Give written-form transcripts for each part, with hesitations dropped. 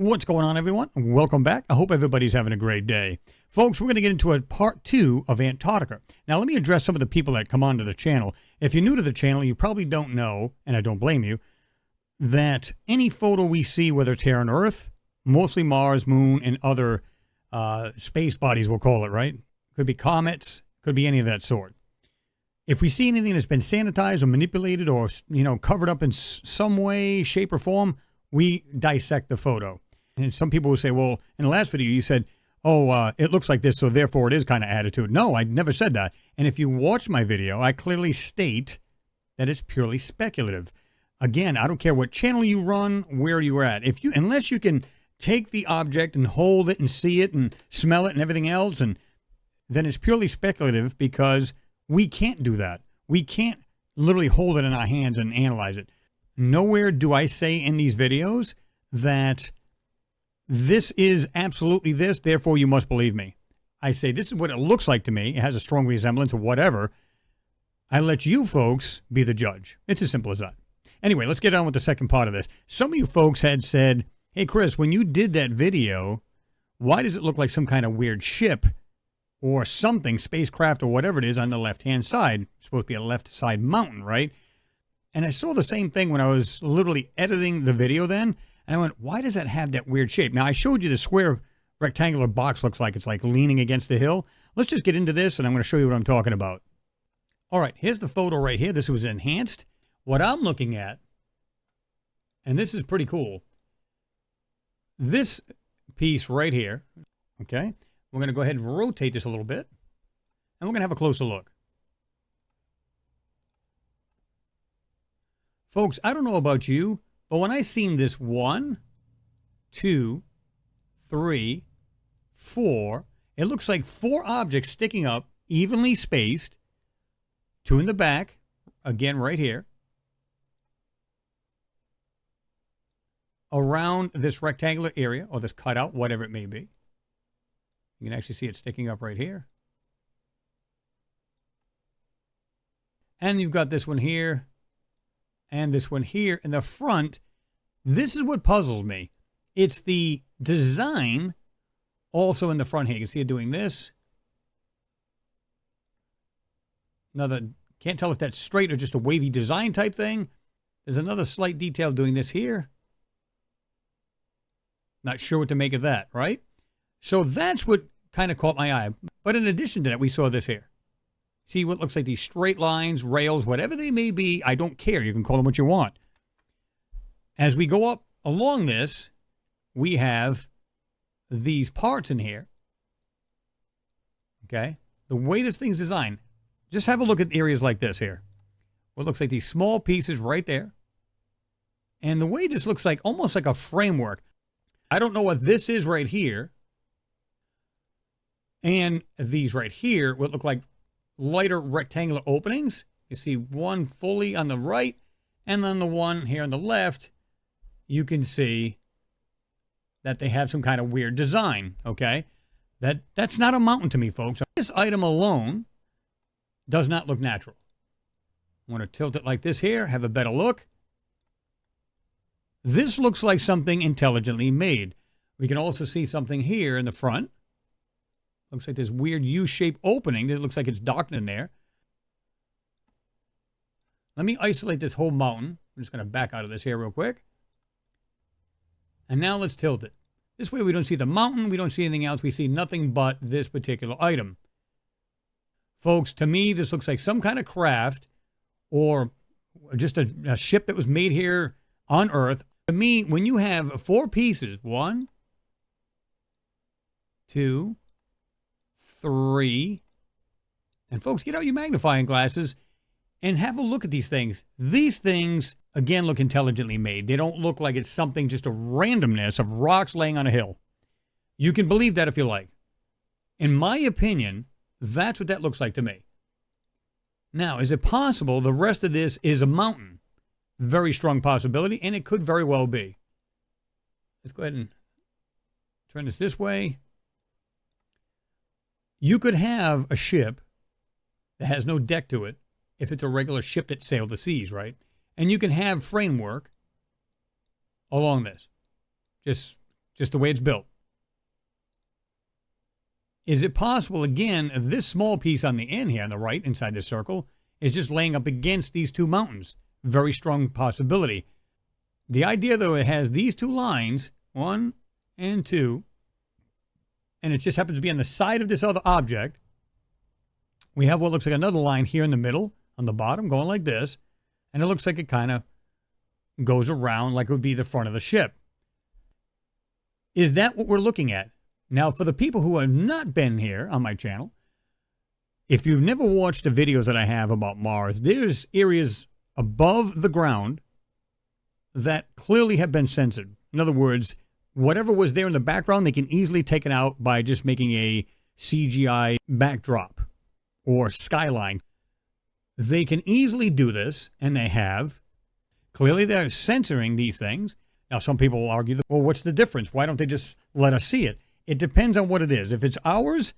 What's going on, everyone? Welcome back. I hope everybody's having a great day. Folks, we're going to get into a part 2 of Antarctica. Now, let me address some of the people that come onto the channel. If you're new to the channel, you probably don't know, and I don't blame you, that any photo we see, whether it's here on Earth, mostly Mars, Moon, and other space bodies, we'll call it, right? Could be comets, could be any of that sort. If we see anything that's been sanitized or manipulated or, covered up in some way, shape, or form, we dissect the photo. And some people will say, well, in the last video you said, it looks like this, so therefore it is kind of attitude. No, I never said that. And if you watch my video, I clearly state that it's purely speculative. Again, I don't care what channel you run, where you're at. Unless you can take the object and hold it and see it and smell it and everything else, and then it's purely speculative because we can't do that. We can't literally hold it in our hands and analyze it. Nowhere do I say in these videos that this is absolutely this, therefore you must believe me. I say this is what it looks like to me. It has a strong resemblance or whatever. I let you folks be the judge. It's as simple as that. Anyway, let's get on with the second part of this. Some of you folks had said, hey, Chris, when you did that video, why does it look like some kind of weird ship or something, spacecraft or whatever it is on the left-hand side? It's supposed to be a left side mountain, right? And I saw the same thing when I was literally editing the video then. And I went, why does that have that weird shape? Now, I showed you the square rectangular box looks like it's like leaning against the hill. Let's just get into this, and I'm going to show you what I'm talking about. All right, here's the photo right here. This was enhanced. What I'm looking at, and this is pretty cool, this piece right here, okay? We're going to go ahead and rotate this a little bit, and we're going to have a closer look. Folks, I don't know about you, but when I seen this 1, 2, 3, 4, it looks like 4 objects sticking up, evenly spaced, 2 in the back, again right here, around this rectangular area, or this cutout, whatever it may be. You can actually see it sticking up right here. And you've got this one here, and this one here in the front. This is what puzzles me. It's the design also in the front here. You can see it doing this. Can't tell if that's straight or just a wavy design type thing. There's another slight detail doing this here. Not sure what to make of that, right? So that's what kind of caught my eye. But in addition to that, we saw this here. See what looks like these straight lines, rails, whatever they may be. I don't care. You can call them what you want. As we go up along this, we have these parts in here. Okay? The way this thing's designed, just have a look at areas like this here. What looks like these small pieces right there. And the way this looks like, almost like a framework. I don't know what this is right here. And these right here would look like lighter rectangular openings. You see one fully on the right, and then the one here on the left, you can see that they have some kind of weird design, okay? That's not a mountain to me, folks. This item alone does not look natural. I'm going to tilt it like this here, have a better look. This looks like something intelligently made. We can also see something here in the front. Looks like this weird U-shaped opening. It looks like it's docked in there. Let me isolate this whole mountain. I'm just going to back out of this here real quick. And now let's tilt it. This way we don't see the mountain. We don't see anything else. We see nothing but this particular item. Folks, to me, this looks like some kind of craft or just a ship that was made here on Earth. To me, when you have 4 pieces, 1, 2, 3, and folks, get out your magnifying glasses and have a look at these things. These things, again, look intelligently made. They don't look like it's something, just a randomness of rocks laying on a hill. You can believe that if you like. In my opinion, that's what that looks like to me. Now, is it possible the rest of this is a mountain? Very strong possibility, and it could very well be. Let's go ahead and turn this way. You could have a ship that has no deck to it if it's a regular ship that sailed the seas, right? And you can have framework along this. Just just the way it's built. Is it possible, again, this small piece on the end here on the right inside the circle is just laying up against these two mountains? Very strong possibility. The idea, though, it has these two lines, 1 and 2, and it just happens to be on the side of this other object. We have what looks like another line here in the middle, on the bottom, going like this, and it looks like it kind of goes around like it would be the front of the ship. Is that what we're looking at? Now, for the people who have not been here on my channel, if you've never watched the videos that I have about Mars, there's areas above the ground that clearly have been censored. In other words, whatever was there in the background, they can easily take it out by just making a CGI backdrop or skyline. They can easily do this, and they have. Clearly, they're censoring these things. Now, some people will argue, well, what's the difference? Why don't they just let us see it? It depends on what it is. If it's ours,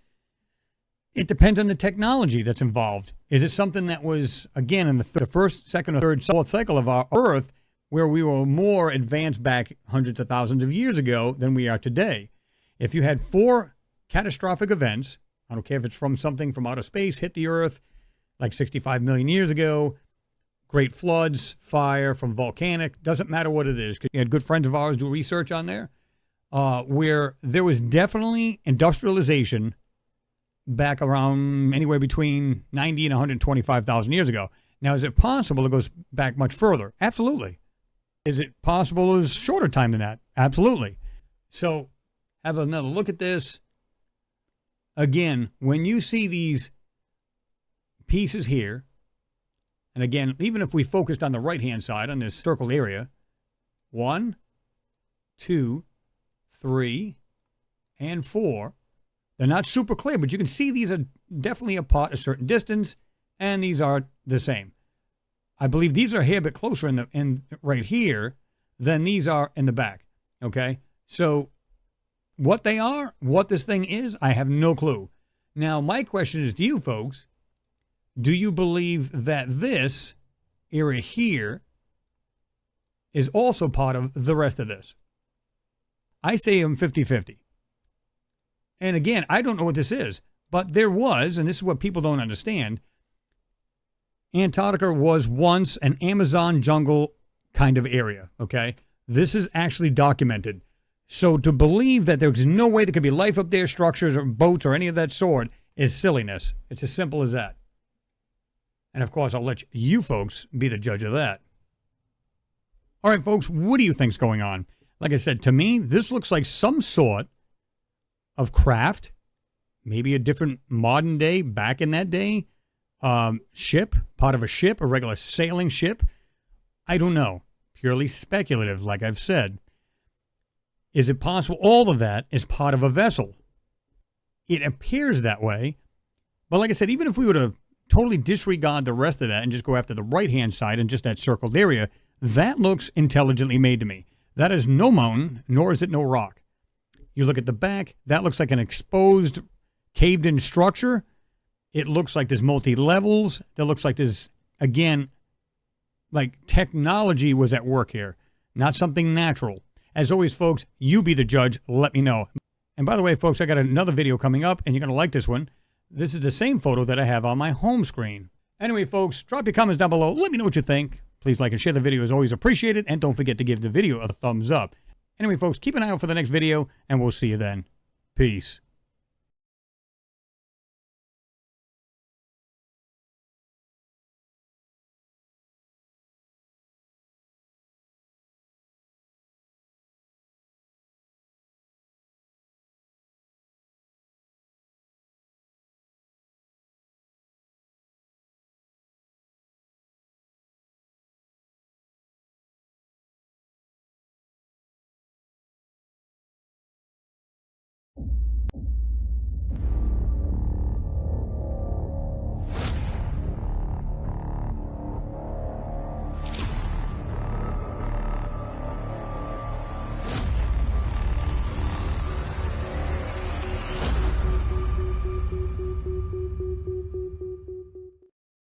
it depends on the technology that's involved. Is it something that was, again, in the first, second, or third, fourth cycle of our Earth, where we were more advanced back hundreds of thousands of years ago than we are today? If you had 4 catastrophic events, I don't care if it's from something from outer space, hit the Earth like 65 million years ago, great floods, fire from volcanic, doesn't matter what it is. We had good friends of ours do research on there, where there was definitely industrialization back around anywhere between 90 and 125,000 years ago. Now, is it possible it goes back much further? Absolutely. Is it possible it was shorter time than that? Absolutely. So have another look at this. Again, when you see these pieces here, and again, even if we focused on the right-hand side on this circled area, 1, 2, 3, and 4, they're not super clear, but you can see these are definitely apart a certain distance, and these are the same. I believe these are a hair bit closer in right here than these are in the back. Okay, so what they are, what this thing is, I have no clue. Now, my question is to you folks: do you believe that this area here is also part of the rest of this? I say I'm 50-50. And again, I don't know what this is, but there was, and this is what people don't understand, Antarctica was once an Amazon jungle kind of area, okay? This is actually documented. So to believe that there's no way there could be life up there, structures or boats or any of that sort, is silliness. It's as simple as that. And of course, I'll let you folks be the judge of that. All right, folks, what do you think's going on? Like I said, to me, this looks like some sort of craft, maybe a different modern day, back in that day, ship, part of a ship, a regular sailing ship. I don't know. Purely speculative, like I've said. Is it possible all of that is part of a vessel? It appears that way. But like I said, even if we were to totally disregard the rest of that and just go after the right-hand side and just that circled area, that looks intelligently made to me. That is no mountain, nor is it no rock. You look at the back, that looks like an exposed, caved-in structure. It looks like there's multi-levels. That looks like there's, again, like technology was at work here, not something natural. As always, folks, you be the judge. Let me know. And by the way, folks, I got another video coming up, and you're going to like this one. This is the same photo that I have on my home screen. Anyway, folks, drop your comments down below. Let me know what you think. Please like and share the video is always appreciated, and don't forget to give the video a thumbs up. Anyway, folks, keep an eye out for the next video, and we'll see you then. Peace.